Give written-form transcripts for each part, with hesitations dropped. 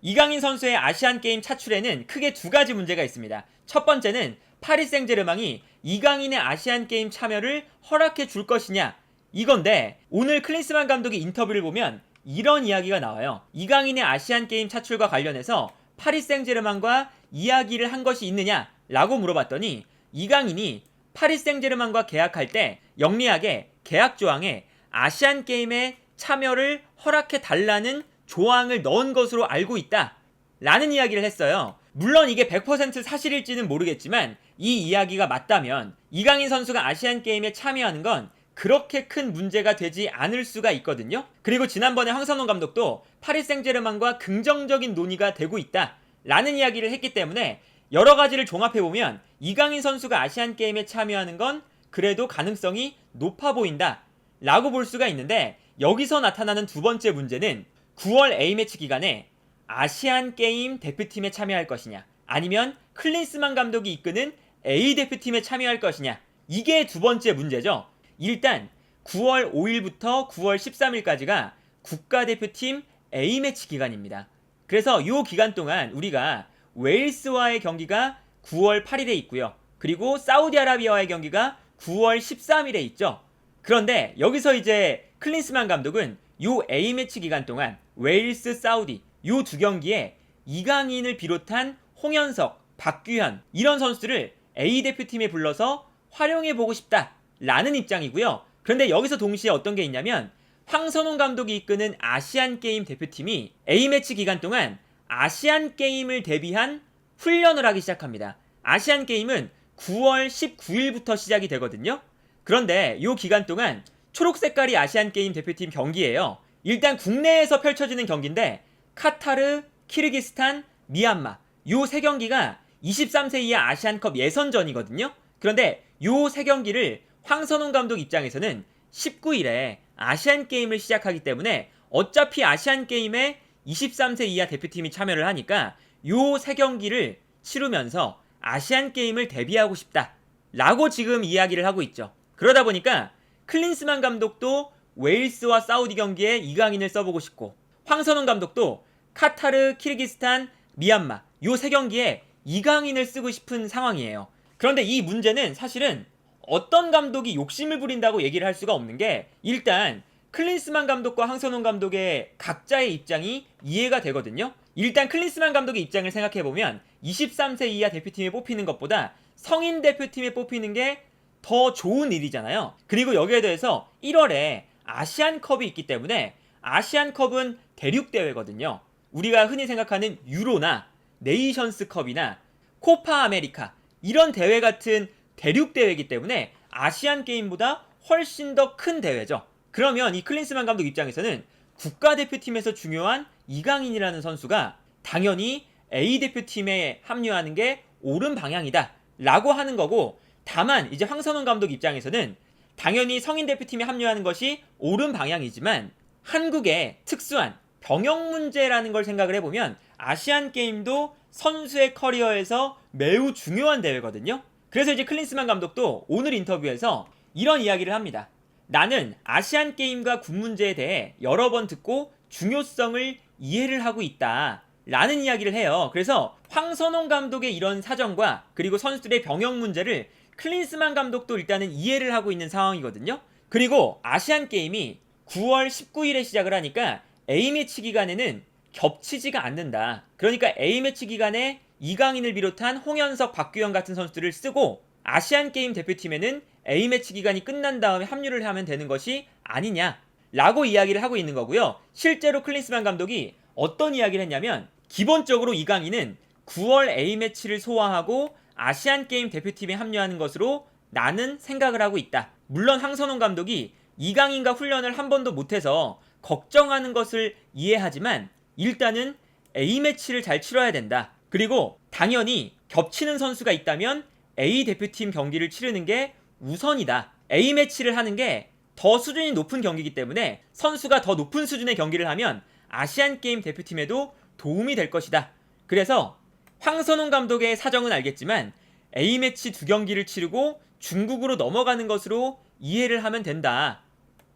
이강인 선수의 아시안게임 차출에는 크게 두 가지 문제가 있습니다. 첫 번째는 파리 생제르맹이 이강인의 아시안게임 참여를 허락해 줄 것이냐, 이건데 오늘 클린스만 감독의 인터뷰를 보면 이런 이야기가 나와요. 이강인의 아시안게임 차출과 관련해서 파리 생제르맹과 이야기를 한 것이 있느냐 라고 물어봤더니, 이강인이 파리 생제르맹과 계약할 때 영리하게 계약 조항에 아시안게임에 참여를 허락해 달라는 조항을 넣은 것으로 알고 있다 라는 이야기를 했어요. 물론 이게 100% 사실일지는 모르겠지만 이 이야기가 맞다면 이강인 선수가 아시안게임에 참여하는 건 그렇게 큰 문제가 되지 않을 수가 있거든요. 그리고 지난번에 황선홍 감독도 파리 생제르맹과 긍정적인 논의가 되고 있다 라는 이야기를 했기 때문에 여러 가지를 종합해보면 이강인 선수가 아시안게임에 참여하는 건 그래도 가능성이 높아 보인다 라고 볼 수가 있는데, 여기서 나타나는 두 번째 문제는 9월 A매치 기간에 아시안게임 대표팀에 참여할 것이냐, 아니면 클린스만 감독이 이끄는 A 대표팀에 참여할 것이냐, 이게 두 번째 문제죠. 일단 9월 5일부터 9월 13일까지가 국가대표팀 A매치 기간입니다. 그래서 이 기간 동안 우리가 웨일스와의 경기가 9월 8일에 있고요. 그리고 사우디아라비아와의 경기가 9월 13일에 있죠. 그런데 여기서 이제 클린스만 감독은 요 A매치 기간 동안 웨일스, 사우디 요 두 경기에 이강인을 비롯한 홍현석, 박규현 이런 선수들을 A 대표팀에 불러서 활용해보고 싶다 라는 입장이고요. 그런데 여기서 동시에 어떤 게 있냐면, 황선홍 감독이 이끄는 아시안게임 대표팀이 A매치 기간 동안 아시안게임을 대비한 훈련을 하기 시작합니다. 아시안게임은 9월 19일부터 시작이 되거든요. 그런데 이 기간 동안 초록색깔이 아시안게임 대표팀 경기예요. 일단 국내에서 펼쳐지는 경기인데 카타르, 키르기스탄, 미얀마 요 세 경기가 23세 이하 아시안컵 예선전이거든요. 그런데 요 세 경기를 황선홍 감독 입장에서는 19일에 아시안게임을 시작하기 때문에 어차피 아시안게임에 23세 이하 대표팀이 참여를 하니까 요 세 경기를 치르면서 아시안게임을 대비하고 싶다 라고 지금 이야기를 하고 있죠. 그러다 보니까 클린스만 감독도 웨일스와 사우디 경기에 이강인을 써보고 싶고, 황선홍 감독도 카타르, 키르기스탄, 미얀마 요 세 경기에 이강인을 쓰고 싶은 상황이에요. 그런데 이 문제는 사실은 어떤 감독이 욕심을 부린다고 얘기를 할 수가 없는 게, 일단 클린스만 감독과 황선홍 감독의 각자의 입장이 이해가 되거든요. 일단 클린스만 감독의 입장을 생각해보면 23세 이하 대표팀에 뽑히는 것보다 성인 대표팀에 뽑히는 게 더 좋은 일이잖아요. 그리고 여기에 대해서 1월에 아시안컵이 있기 때문에, 아시안컵은 대륙대회거든요. 우리가 흔히 생각하는 유로나 네이션스컵이나 코파 아메리카 이런 대회 같은 대륙대회이기 때문에 아시안게임보다 훨씬 더 큰 대회죠. 그러면 이 클린스만 감독 입장에서는 국가대표팀에서 중요한 이강인이라는 선수가 당연히 A대표팀에 합류하는 게 옳은 방향이다 라고 하는 거고, 다만 이제 황선홍 감독 입장에서는 당연히 성인 대표팀에 합류하는 것이 옳은 방향이지만 한국의 특수한 병역 문제라는 걸 생각을 해보면 아시안게임도 선수의 커리어에서 매우 중요한 대회거든요. 그래서 이제 클린스만 감독도 오늘 인터뷰에서 이런 이야기를 합니다. 나는 아시안게임과 군 문제에 대해 여러 번 듣고 중요성을 이해를 하고 있다 라는 이야기를 해요. 그래서 황선홍 감독의 이런 사정과 그리고 선수들의 병역 문제를 클린스만 감독도 일단은 이해를 하고 있는 상황이거든요. 그리고 아시안게임이 9월 19일에 시작을 하니까 A매치 기간에는 겹치지가 않는다. 그러니까 A매치 기간에 이강인을 비롯한 홍현석, 박규현 같은 선수들을 쓰고 아시안게임 대표팀에는 A매치 기간이 끝난 다음에 합류를 하면 되는 것이 아니냐 라고 이야기를 하고 있는 거고요. 실제로 클린스만 감독이 어떤 이야기를 했냐면, 기본적으로 이강인은 9월 A매치를 소화하고 아시안게임 대표팀에 합류하는 것으로 나는 생각을 하고 있다. 물론 황선홍 감독이 이강인과 훈련을 한 번도 못해서 걱정하는 것을 이해하지만 일단은 A매치를 잘 치러야 된다. 그리고 당연히 겹치는 선수가 있다면 A 대표팀 경기를 치르는 게 우선이다. A매치를 하는 게 더 수준이 높은 경기이기 때문에 선수가 더 높은 수준의 경기를 하면 아시안게임 대표팀에도 도움이 될 것이다. 그래서 황선홍 감독의 사정은 알겠지만 A매치 두 경기를 치르고 중국으로 넘어가는 것으로 이해를 하면 된다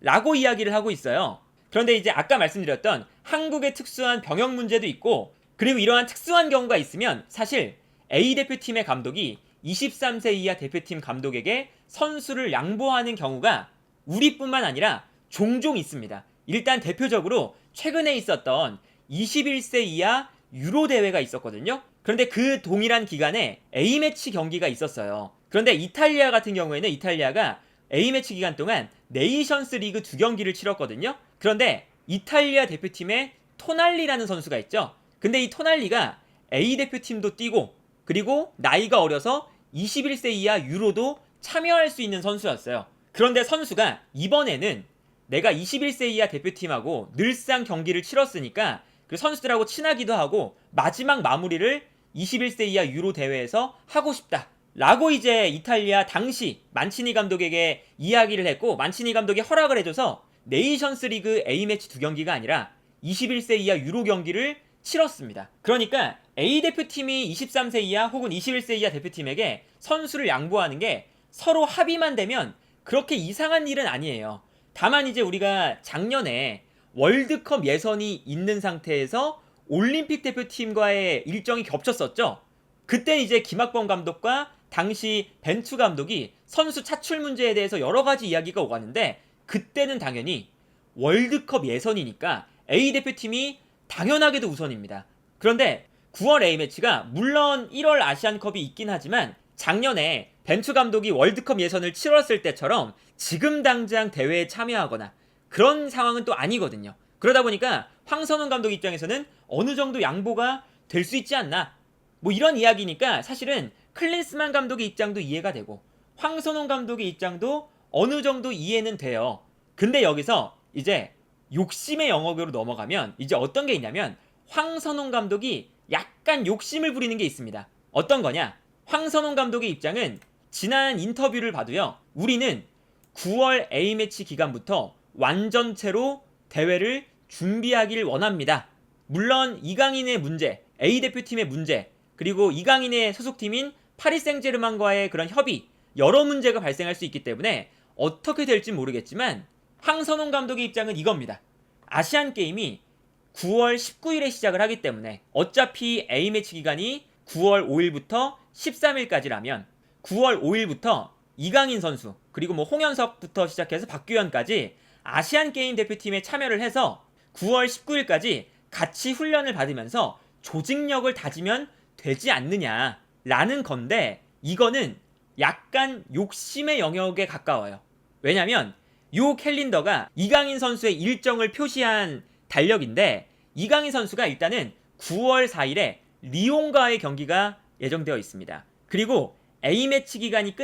라고 이야기를 하고 있어요. 그런데 이제 아까 말씀드렸던 한국의 특수한 병역 문제도 있고, 그리고 이러한 특수한 경우가 있으면 사실 A대표팀의 감독이 23세 이하 대표팀 감독에게 선수를 양보하는 경우가 우리뿐만 아니라 종종 있습니다. 일단 대표적으로 최근에 있었던 21세 이하 유로 대회가 있었거든요. 그런데 그 동일한 기간에 A매치 경기가 있었어요. 그런데 이탈리아 같은 경우에는 이탈리아가 A매치 기간 동안 네이션스 리그 2경기를 치렀거든요. 그런데 이탈리아 대표팀에 토날리라는 선수가 있죠. 근데 이 토날리가 A 대표팀도 뛰고 그리고 나이가 어려서 21세 이하 유로도 참여할 수 있는 선수였어요. 그런데 선수가 이번에는 내가 21세 이하 대표팀하고 늘상 경기를 치렀으니까 그 선수들하고 친하기도 하고 마지막 마무리를 21세 이하 유로 대회에서 하고 싶다 라고 이제 이탈리아 당시 만치니 감독에게 이야기를 했고, 만치니 감독이 허락을 해줘서 네이션스 리그 A매치 2경기가 아니라 21세 이하 유로 경기를 치렀습니다. 그러니까 A 대표팀이 23세 이하 혹은 21세 이하 대표팀에게 선수를 양보하는 게 서로 합의만 되면 그렇게 이상한 일은 아니에요. 다만 이제 우리가 작년에 월드컵 예선이 있는 상태에서 올림픽 대표팀과의 일정이 겹쳤었죠. 그때 이제 김학범 감독과 당시 벤투 감독이 선수 차출 문제에 대해서 여러 가지 이야기가 오갔는데, 그때는 당연히 월드컵 예선이니까 A 대표팀이 당연하게도 우선입니다. 그런데 9월 A매치가 물론 1월 아시안컵이 있긴 하지만 작년에 벤투 감독이 월드컵 예선을 치렀을 때처럼 지금 당장 대회에 참여하거나 그런 상황은 또 아니거든요. 그러다 보니까 황선홍 감독 입장에서는 어느 정도 양보가 될 수 있지 않나, 뭐 이런 이야기니까 사실은 클린스만 감독의 입장도 이해가 되고 황선홍 감독의 입장도 어느 정도 이해는 돼요. 근데 여기서 이제 욕심의 영역으로 넘어가면 이제 어떤 게 있냐면, 황선홍 감독이 약간 욕심을 부리는 게 있습니다. 어떤 거냐? 황선홍 감독의 입장은 지난 인터뷰를 봐도요, 우리는 9월 A매치 기간부터 완전체로 대회를 준비하길 원합니다. 물론 이강인의 문제, A 대표팀의 문제, 그리고 이강인의 소속팀인 파리 생제르맹과의 그런 협의, 여러 문제가 발생할 수 있기 때문에 어떻게 될지 모르겠지만 황선홍 감독의 입장은 이겁니다. 아시안게임이 9월 19일에 시작을 하기 때문에 어차피 A매치 기간이 9월 5일부터 13일까지라면 9월 5일부터 이강인 선수, 그리고 뭐 홍현석부터 시작해서 박규현까지 아시안게임 대표팀에 참여를 해서 9월 19일까지 같이 훈련을 받으면서 조직력을 다지면 되지 않느냐라는 건데, 이거는 약간 욕심의 영역에 가까워요. 왜냐면 요 캘린더가 이강인 선수의 일정을 표시한 달력인데, 이강인 선수가 일단은 9월 4일에 리옹과의 경기가 예정되어 있습니다. 그리고 A매치 기간이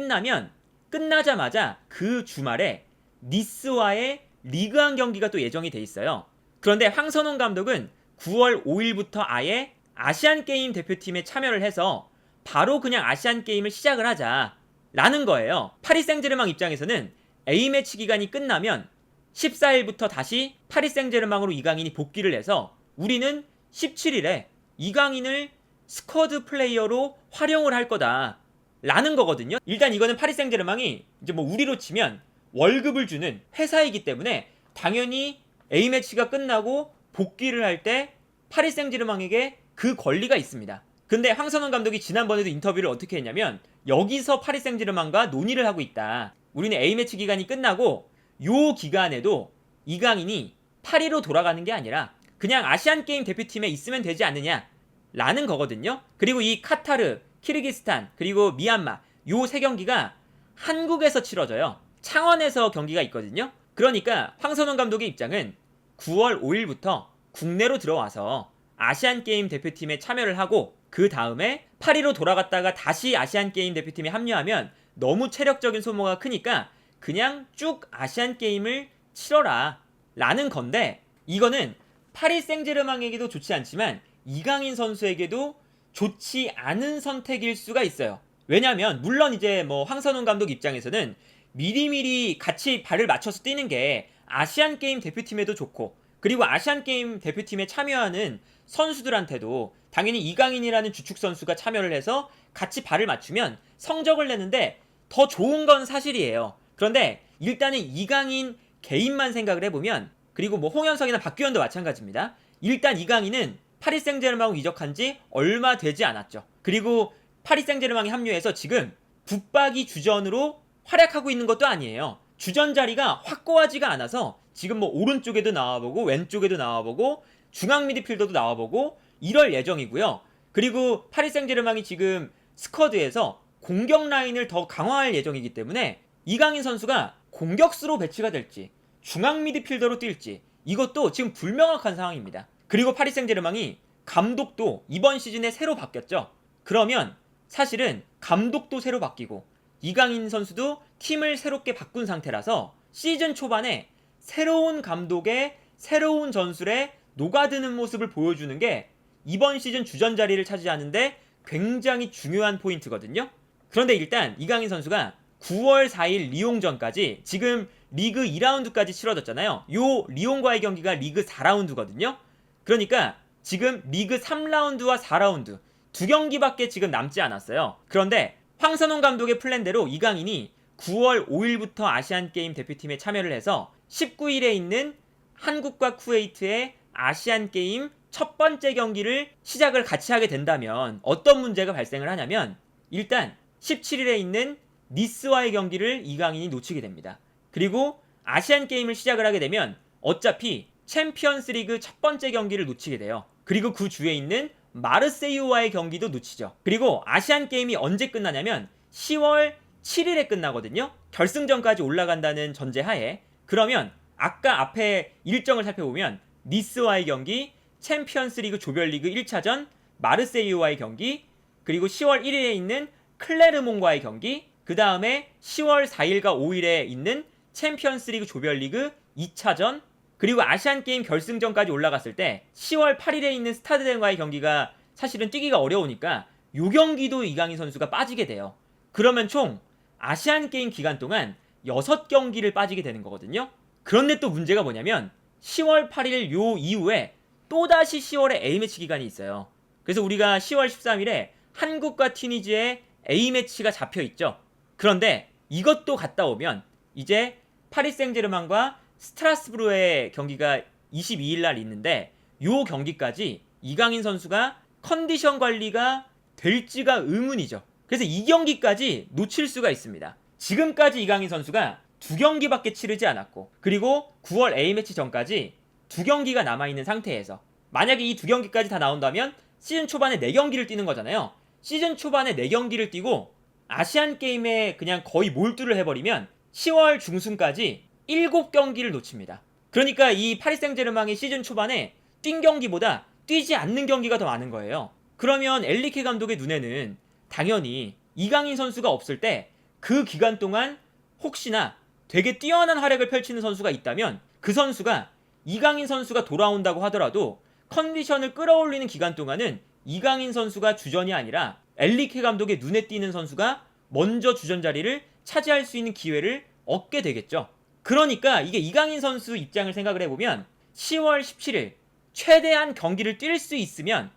끝나자마자 그 주말에 니스와의 리그한 경기가 또 예정이 돼 있어요. 그런데 황선홍 감독은 9월 5일부터 아예 아시안게임 대표팀에 참여를 해서 바로 그냥 아시안게임을 시작을 하자라는 거예요. 파리 생제르맹 입장에서는 A매치 기간이 끝나면 14일부터 다시 파리 생제르맹으로 이강인이 복귀를 해서 우리는 17일에 이강인을 스쿼드 플레이어로 활용을 할 거다 라는 거거든요. 일단 이거는 파리 생제르맹이 이제 뭐 우리로 치면 월급을 주는 회사이기 때문에 당연히 A매치가 끝나고 복귀를 할 때 파리 생제르맹에게 그 권리가 있습니다. 근데 황선홍 감독이 지난번에도 인터뷰를 어떻게 했냐면, 여기서 파리 생제르맹과 논의를 하고 있다. 우리는 A매치 기간이 끝나고 요 기간에도 이강인이 파리로 돌아가는 게 아니라 그냥 아시안게임 대표팀에 있으면 되지 않느냐 라는 거거든요. 그리고 이 카타르, 키르기스탄, 그리고 미얀마 요 세 경기가 한국에서 치러져요. 창원에서 경기가 있거든요. 그러니까 황선홍 감독의 입장은 9월 5일부터 국내로 들어와서 아시안게임 대표팀에 참여를 하고 그 다음에 파리로 돌아갔다가 다시 아시안게임 대표팀에 합류하면 너무 체력적인 소모가 크니까 그냥 쭉 아시안게임을 치러라 라는 건데, 이거는 파리 생제르맹에게도 좋지 않지만 이강인 선수에게도 좋지 않은 선택일 수가 있어요. 왜냐면 물론 이제 뭐 황선홍 감독 입장에서는 미리미리 같이 발을 맞춰서 뛰는 게 아시안게임 대표팀에도 좋고, 그리고 아시안게임 대표팀에 참여하는 선수들한테도 당연히 이강인이라는 주축 선수가 참여를 해서 같이 발을 맞추면 성적을 내는데 더 좋은 건 사실이에요. 그런데 일단은 이강인 개인만 생각을 해보면, 그리고 뭐 홍현석이나 박규현도 마찬가지입니다. 일단 이강인은 파리 생제르맹으로 이적한 지 얼마 되지 않았죠. 그리고 파리 생제르맹에 합류해서 지금 붙박이 주전으로 활약하고 있는 것도 아니에요. 주전 자리가 확고하지가 않아서 지금 뭐 오른쪽에도 나와보고 왼쪽에도 나와보고 중앙 미드필더도 나와보고 이럴 예정이고요. 그리고 파리 생제르맹이 지금 스쿼드에서 공격 라인을 더 강화할 예정이기 때문에 이강인 선수가 공격수로 배치가 될지 중앙 미드필더로 뛸지 이것도 지금 불명확한 상황입니다. 그리고 파리 생제르맹이 감독도 이번 시즌에 새로 바뀌었죠. 그러면 사실은 감독도 새로 바뀌고 이강인 선수도 팀을 새롭게 바꾼 상태라서 시즌 초반에 새로운 감독의 새로운 전술에 녹아드는 모습을 보여주는 게 이번 시즌 주전 자리를 차지하는데 굉장히 중요한 포인트거든요. 그런데 일단 이강인 선수가 9월 4일 리옹전까지 지금 리그 2라운드까지 치러졌잖아요. 요 리옹과의 경기가 리그 4라운드거든요. 그러니까 지금 리그 3라운드와 4라운드 두 경기밖에 지금 남지 않았어요. 그런데 황선홍 감독의 플랜대로 이강인이 9월 5일부터 아시안게임 대표팀에 참여를 해서 19일에 있는 한국과 쿠웨이트의 아시안게임 첫 번째 경기를 시작을 같이 하게 된다면 어떤 문제가 발생을 하냐면 일단 17일에 있는 니스와의 경기를 이강인이 놓치게 됩니다. 그리고 아시안게임을 시작을 하게 되면 어차피 챔피언스리그 첫 번째 경기를 놓치게 돼요. 그리고 그 주에 있는 마르세유와의 경기도 놓치죠. 그리고 아시안게임이 언제 끝나냐면 10월 7일에 끝나거든요. 결승전까지 올라간다는 전제하에. 그러면 아까 앞에 일정을 살펴보면 니스와의 경기, 챔피언스리그 조별리그 1차전, 마르세유와의 경기, 그리고 10월 1일에 있는 클레르몽과의 경기, 그 다음에 10월 4일과 5일에 있는 챔피언스리그 조별리그 2차전, 그리고 아시안게임 결승전까지 올라갔을 때 10월 8일에 있는 스타드덴과의 경기가 사실은 뛰기가 어려우니까 요 경기도 이강인 선수가 빠지게 돼요. 그러면 총 아시안게임 기간 동안 6경기를 빠지게 되는 거거든요. 그런데 또 문제가 뭐냐면 10월 8일 요 이후에 또다시 10월에 A매치 기간이 있어요. 그래서 우리가 10월 13일에 한국과 튀니지의 A매치가 잡혀있죠. 그런데 이것도 갔다 오면 이제 파리 생제르맹과 스트라스부르의 경기가 22일 날 있는데 요 경기까지 이강인 선수가 컨디션 관리가 될지가 의문이죠. 그래서 이 경기까지 놓칠 수가 있습니다. 지금까지 이강인 선수가 2경기밖에 치르지 않았고 그리고 9월 A매치 전까지 2경기가 남아있는 상태에서 만약에 이 2경기까지 다 나온다면 시즌 초반에 4경기를 뛰는 거잖아요. 시즌 초반에 4경기를 뛰고 아시안게임에 그냥 거의 몰두를 해버리면 10월 중순까지 7경기를 놓칩니다. 그러니까 이 파리 생제르맹이 시즌 초반에 뛴 경기보다 뛰지 않는 경기가 더 많은 거예요. 그러면 엔리케 감독의 눈에는 당연히 이강인 선수가 없을 때 그 기간 동안 혹시나 되게 뛰어난 활약을 펼치는 선수가 있다면 그 선수가 이강인 선수가 돌아온다고 하더라도 컨디션을 끌어올리는 기간 동안은 이강인 선수가 주전이 아니라 엔리케 감독의 눈에 띄는 선수가 먼저 주전 자리를 차지할 수 있는 기회를 얻게 되겠죠. 그러니까 이게 이강인 선수 입장을 생각을 해보면 10월 17일 최대한 경기를 뛸 수 있으면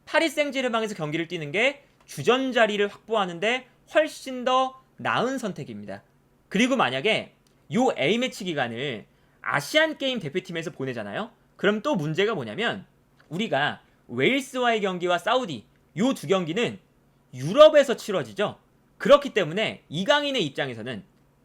파리 생제르맹에서 경기를 뛰는 게 주전 자리를 확보하는데 훨씬 더 나은 선택입니다. 그리고 만약에 요 A매치 기간을 아시안게임 대표팀에서 보내잖아요. 그럼 또 문제가 뭐냐면 우리가 웨일스와의 경기와 사우디 요 2경기는 유럽에서 치러지죠. 그렇기 때문에 이강인의 입장에서는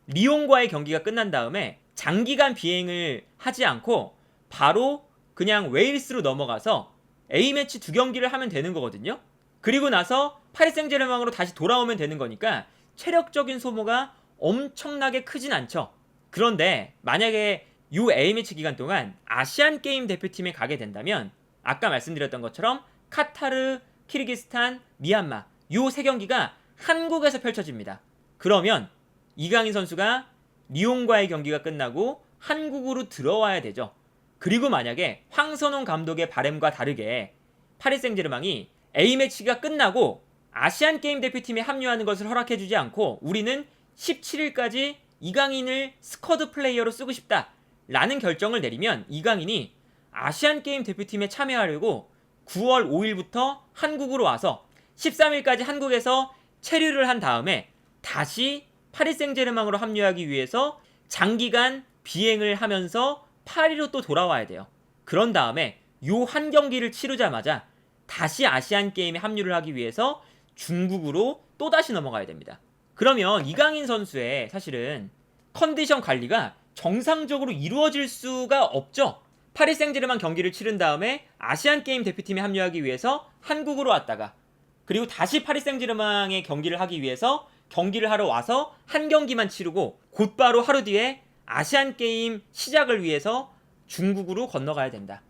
리옹과의 경기가 끝난 다음에 장기간 비행을 하지 않고 바로 그냥 웨일스로 넘어가서 A매치 2경기를 하면 되는 거거든요. 그리고 나서 파리 생제르맹으로 다시 돌아오면 되는 거니까 체력적인 소모가 엄청나게 크진 않죠. 그런데 만약에 이 A매치 기간 동안 아시안게임 대표팀에 가게 된다면 아까 말씀드렸던 것처럼 카타르, 키르기스탄, 미얀마 이 3경기가 한국에서 펼쳐집니다. 그러면 이강인 선수가 리옹과의 경기가 끝나고 한국으로 들어와야 되죠. 그리고 만약에 황선홍 감독의 바람과 다르게 파리 생제르맹이 A매치가 끝나고 아시안게임 대표팀에 합류하는 것을 허락해주지 않고 우리는 17일까지 이강인을 스쿼드 플레이어로 쓰고 싶다 라는 결정을 내리면 이강인이 아시안게임 대표팀에 참여하려고 9월 5일부터 한국으로 와서 13일까지 한국에서 체류를 한 다음에 다시 파리 생제르맹으로 합류하기 위해서 장기간 비행을 하면서 파리로 또 돌아와야 돼요. 그런 다음에 요 한 경기를 치르자마자 다시 아시안게임에 합류를 하기 위해서 중국으로 또다시 넘어가야 됩니다. 그러면 이강인 선수의 사실은 컨디션 관리가 정상적으로 이루어질 수가 없죠. 파리 생제르맹 경기를 치른 다음에 아시안게임 대표팀에 합류하기 위해서 한국으로 왔다가 그리고 다시 파리 생제르맹의 경기를 하기 위해서 경기를 하러 와서 한 경기만 치르고 곧바로 하루 뒤에 아시안게임 시작을 위해서 중국으로 건너가야 된다.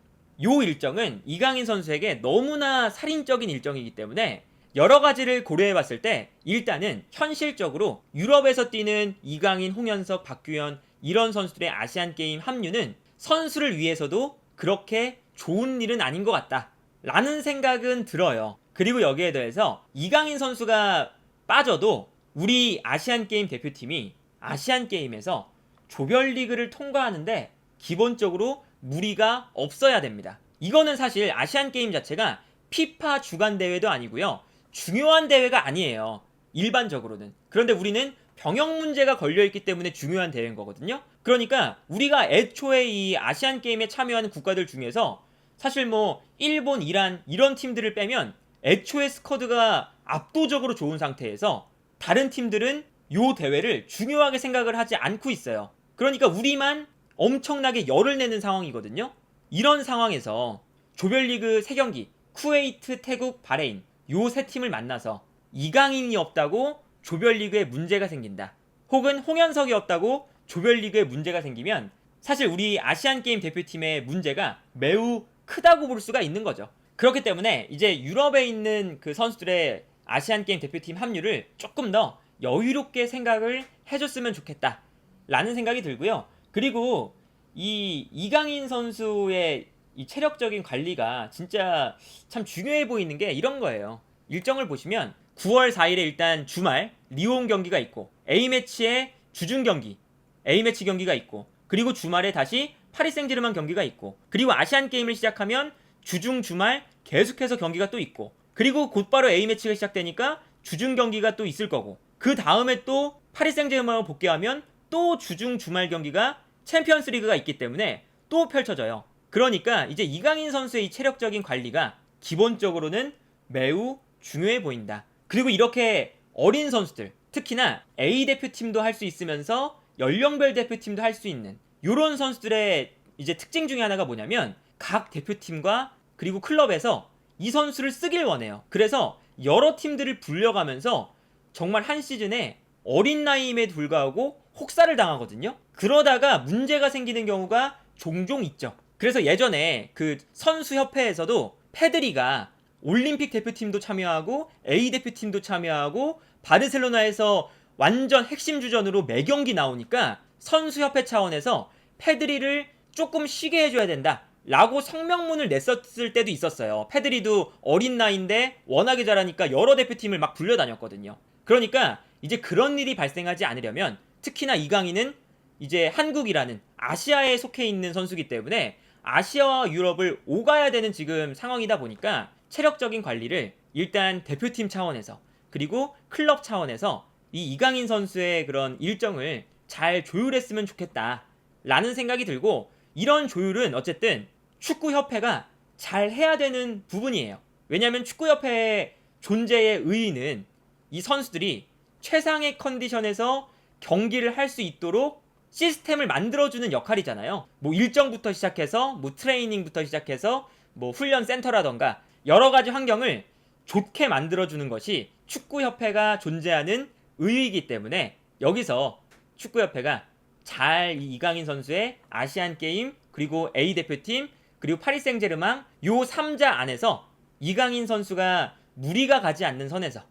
요 일정은 이강인 선수에게 너무나 살인적인 일정이기 때문에 여러 가지를 고려해 봤을 때 일단은 현실적으로 유럽에서 뛰는 이강인, 홍현석, 박규현 이런 선수들의 아시안게임 합류는 선수를 위해서도 그렇게 좋은 일은 아닌 것 같다 라는 생각은 들어요. 그리고 여기에 대해서 이강인 선수가 빠져도 우리 아시안게임 대표팀이 아시안게임에서 조별리그를 통과하는데 기본적으로 무리가 없어야 됩니다. 이거는 사실 아시안게임 자체가 피파 주간 대회도 아니고요. 중요한 대회가 아니에요. 일반적으로는. 그런데 우리는 병역 문제가 걸려있기 때문에 중요한 대회인 거거든요. 그러니까 우리가 애초에 이 아시안게임에 참여하는 국가들 중에서 사실 뭐 일본, 이란 이런 팀들을 빼면 애초에 스쿼드가 압도적으로 좋은 상태에서 다른 팀들은 요 대회를 중요하게 생각을 하지 않고 있어요. 그러니까 우리만 엄청나게 열을 내는 상황이거든요. 이런 상황에서 조별리그 3경기 쿠웨이트, 태국, 바레인 요 3팀을 만나서 이강인이 없다고 조별리그에 문제가 생긴다. 혹은 홍현석이 없다고 조별리그에 문제가 생기면 사실 우리 아시안게임 대표팀의 문제가 매우 크다고 볼 수가 있는 거죠. 그렇기 때문에 이제 유럽에 있는 그 선수들의 아시안게임 대표팀 합류를 조금 더 여유롭게 생각을 해줬으면 좋겠다 라는 생각이 들고요. 그리고 이 이강인 선수의 이 체력적인 관리가 진짜 참 중요해 보이는 게 이런 거예요. 일정을 보시면 9월 4일에 일단 주말 리옹 경기가 있고 A매치에 주중 경기 A매치 경기가 있고 그리고 주말에 다시 파리 생제르맹 경기가 있고 그리고 아시안 게임을 시작하면 주중 주말 계속해서 경기가 또 있고 그리고 곧바로 A매치가 시작되니까 주중 경기가 또 있을 거고 그 다음에 또 파리 생제르맹을 복귀하면 또 주중 주말 경기가 챔피언스 리그가 있기 때문에 또 펼쳐져요. 그러니까 이제 이강인 선수의 이 체력적인 관리가 기본적으로는 매우 중요해 보인다. 그리고 이렇게 어린 선수들, 특히나 A 대표팀도 할 수 있으면서 연령별 대표팀도 할 수 있는 이런 선수들의 이제 특징 중에 하나가 뭐냐면 각 대표팀과 그리고 클럽에서 이 선수를 쓰길 원해요. 그래서 여러 팀들을 불려가면서 정말 한 시즌에 어린 나이임에도 불구하고 혹사를 당하거든요. 그러다가 문제가 생기는 경우가 종종 있죠. 그래서 예전에 그 선수협회에서도 페드리가 올림픽 대표팀도 참여하고 A 대표팀도 참여하고 바르셀로나에서 완전 핵심 주전으로 매경기 나오니까 선수협회 차원에서 페드리를 조금 쉬게 해줘야 된다 라고 성명문을 냈었을 때도 있었어요. 페드리도 어린 나이인데 워낙에 잘하니까 여러 대표팀을 막 불려다녔거든요. 그러니까 이제 그런 일이 발생하지 않으려면 특히나 이강인은 이제 한국이라는 아시아에 속해 있는 선수이기 때문에 아시아와 유럽을 오가야 되는 지금 상황이다 보니까 체력적인 관리를 일단 대표팀 차원에서 그리고 클럽 차원에서 이 이강인 선수의 그런 일정을 잘 조율했으면 좋겠다 라는 생각이 들고 이런 조율은 어쨌든 축구협회가 잘 해야 되는 부분이에요. 왜냐하면 축구협회의 존재의 의의는 이 선수들이 최상의 컨디션에서 경기를 할 수 있도록 시스템을 만들어주는 역할이잖아요. 뭐 일정부터 시작해서 뭐 트레이닝부터 시작해서 뭐 훈련 센터라던가 여러 가지 환경을 좋게 만들어주는 것이 축구협회가 존재하는 의의이기 때문에 여기서 축구협회가 잘 이강인 선수의 아시안게임 그리고 A 대표팀 그리고 파리 생제르맹 요 3자 안에서 이강인 선수가 무리가 가지 않는 선에서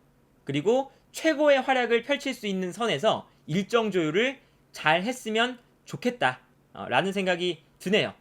그리고 최고의 활약을 펼칠 수 있는 선에서 일정 조율을 잘 했으면 좋겠다 라는 생각이 드네요.